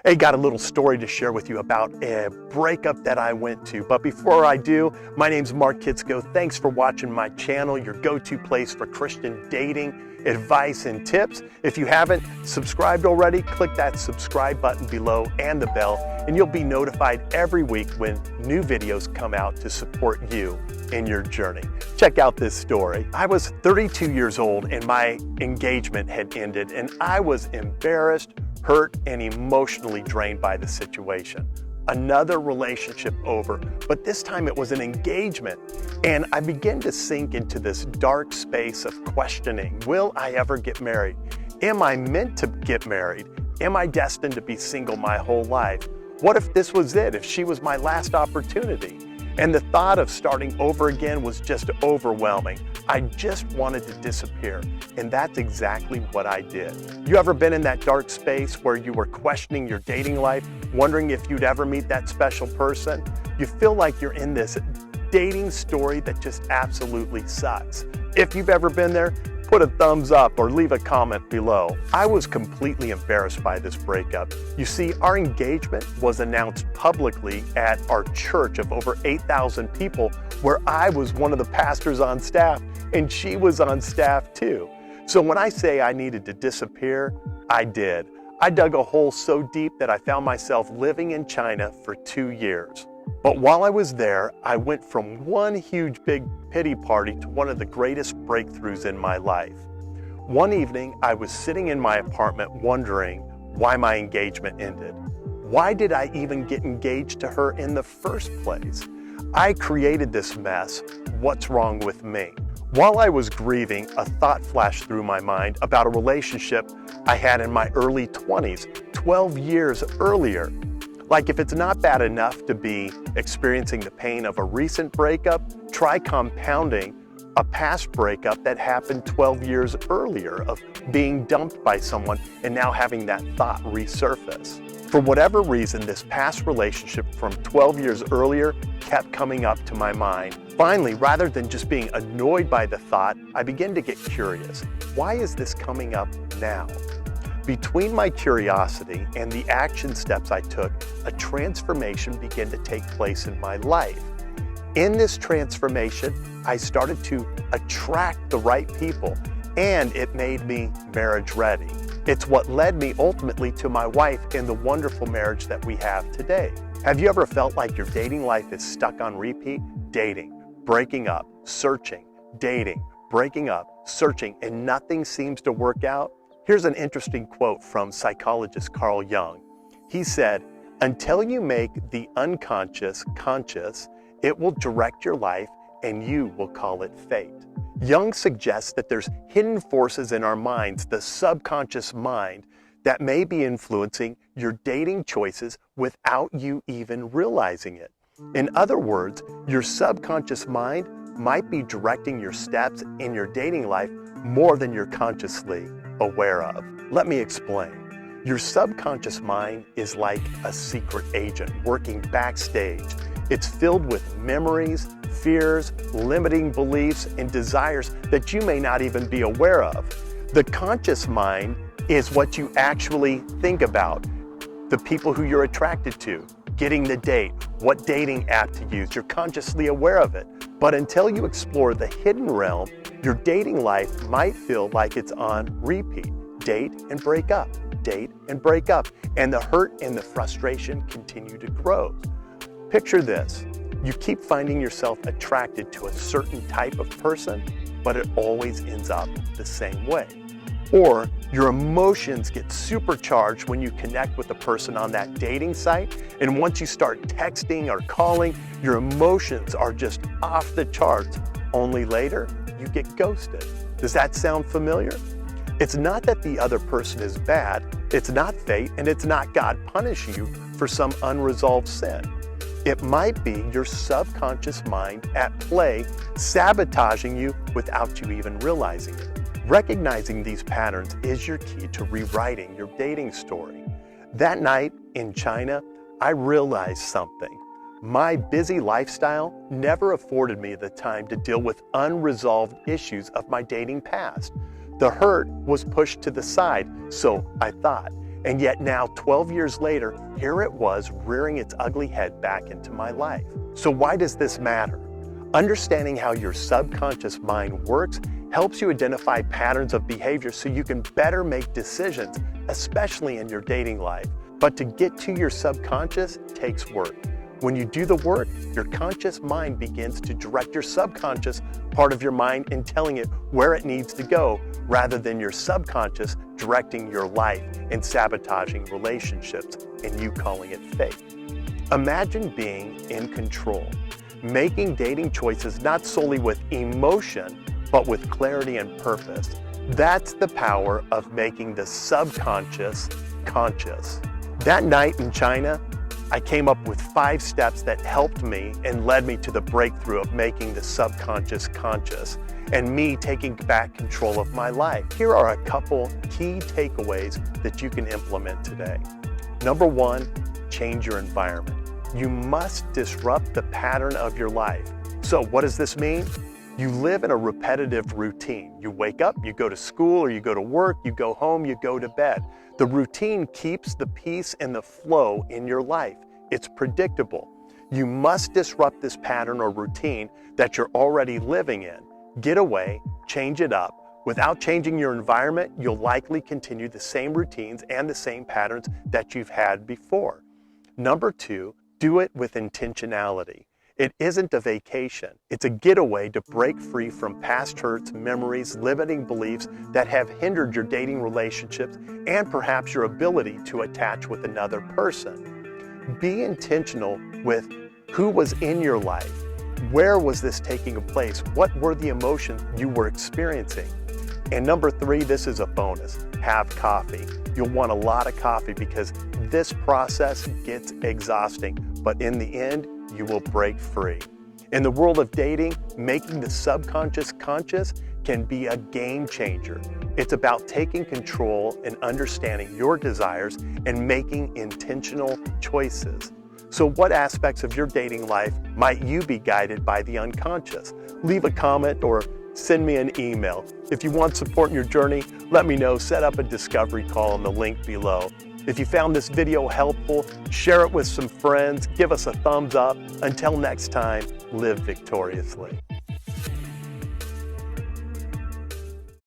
Hey, got a little story to share with you about a breakup that I went to. But before I do, my name's Marc Kitsko. Thanks for watching my channel, your go-to place for Christian dating, advice, and tips. If you haven't subscribed already, click that subscribe button below and the bell, and you'll be notified every week when new videos come out to support you in your journey. Check out this story. I was 32 years old and my engagement had ended, and I was embarrassed, hurt, and emotionally drained by the situation. Another relationship over, but this time it was an engagement. And I began to sink into this dark space of questioning. Will I ever get married? Am I meant to get married? Am I destined to be single my whole life? What if this was it? If she was my last opportunity? And the thought of starting over again was just overwhelming. I just wanted to disappear. And that's exactly what I did. You ever been in that dark space where you were questioning your dating life, wondering if you'd ever meet that special person? You feel like you're in this dating story that just absolutely sucks. If you've ever been there, put a thumbs up or leave a comment below. I was completely embarrassed by this breakup. You see, our engagement was announced publicly at our church of over 8,000 people, where I was one of the pastors on staff and she was on staff too. So when I say I needed to disappear, I did. I dug a hole so deep that I found myself living in China for 2 years. But while I was there, I went from one huge big pity party to one of the greatest breakthroughs in my life. One evening, I was sitting in my apartment wondering why my engagement ended. Why did I even get engaged to her in the first place? I created this mess. What's wrong with me? While I was grieving, a thought flashed through my mind about a relationship I had in my early 20s, 12 years earlier. Like, if it's not bad enough to be experiencing the pain of a recent breakup, try compounding a past breakup that happened 12 years earlier of being dumped by someone and now having that thought resurface. For whatever reason, this past relationship from 12 years earlier kept coming up to my mind. Finally, rather than just being annoyed by the thought, I began to get curious. Why is this coming up now? Between my curiosity and the action steps I took, a transformation began to take place in my life. In this transformation, I started to attract the right people, and it made me marriage ready. It's what led me ultimately to my wife and the wonderful marriage that we have today. Have you ever felt like your dating life is stuck on repeat? Dating, breaking up, searching, dating, breaking up, searching, and nothing seems to work out? Here's an interesting quote from psychologist Carl Jung. He said, "Until you make the unconscious conscious, it will direct your life and you will call it fate." Jung suggests that there's hidden forces in our minds, the subconscious mind, that may be influencing your dating choices without you even realizing it. In other words, your subconscious mind might be directing your steps in your dating life more than you're consciously aware of. Let me explain. Your subconscious mind is like a secret agent working backstage. It's filled with memories, fears, limiting beliefs, and desires that you may not even be aware of. The conscious mind is what you actually think about, the people who you're attracted to, getting the date, what dating app to use. You're consciously aware of it. But until you explore the hidden realm, your dating life might feel like it's on repeat. Date and break up, date and break up, and the hurt and the frustration continue to grow. Picture this. You keep finding yourself attracted to a certain type of person, but it always ends up the same way. Or your emotions get supercharged when you connect with a person on that dating site, and once you start texting or calling, your emotions are just off the charts. Only later, you get ghosted. Does that sound familiar? It's not that the other person is bad, it's not fate, and it's not God punishing you for some unresolved sin. It might be your subconscious mind at play, sabotaging you without you even realizing it. Recognizing these patterns is your key to rewriting your dating story. That night in China, I realized something. My busy lifestyle never afforded me the time to deal with unresolved issues of my dating past. The hurt was pushed to the side, so I thought, And yet now, 12 years later, here it was rearing its ugly head back into my life. So why does this matter? Understanding how your subconscious mind works helps you identify patterns of behavior so you can better make decisions, especially in your dating life. But to get to your subconscious takes work. When you do the work, your conscious mind begins to direct your subconscious part of your mind and telling it where it needs to go, rather than your subconscious directing your life and sabotaging relationships and you calling it fake. Imagine being in control, making dating choices not solely with emotion, but with clarity and purpose. That's the power of making the subconscious conscious. That night in China, I came up with 5 steps that helped me and led me to the breakthrough of making the subconscious conscious and me taking back control of my life. Here are a couple key takeaways that you can implement today. Number 1, change your environment. You must disrupt the pattern of your life. So what does this mean? You live in a repetitive routine. You wake up, you go to school, or you go to work, you go home, you go to bed. The routine keeps the peace and the flow in your life. It's predictable. You must disrupt this pattern or routine that you're already living in. Get away, change it up. Without changing your environment, you'll likely continue the same routines and the same patterns that you've had before. Number 2, do it with intentionality. It isn't a vacation. It's a getaway to break free from past hurts, memories, limiting beliefs that have hindered your dating relationships and perhaps your ability to attach with another person. Be intentional with who was in your life. Where was this taking place? What were the emotions you were experiencing? And number 3, this is a bonus. Have coffee. You'll want a lot of coffee because this process gets exhausting, but in the end, you will break free. In the world of dating, making the subconscious conscious can be a game changer. It's about taking control and understanding your desires and making intentional choices. So what aspects of your dating life might you be guided by the unconscious? Leave a comment or send me an email. If you want support in your journey, let me know. Set up a discovery call on the link below. If you found this video helpful, share it with some friends, give us a thumbs up. Until next time, live victoriously.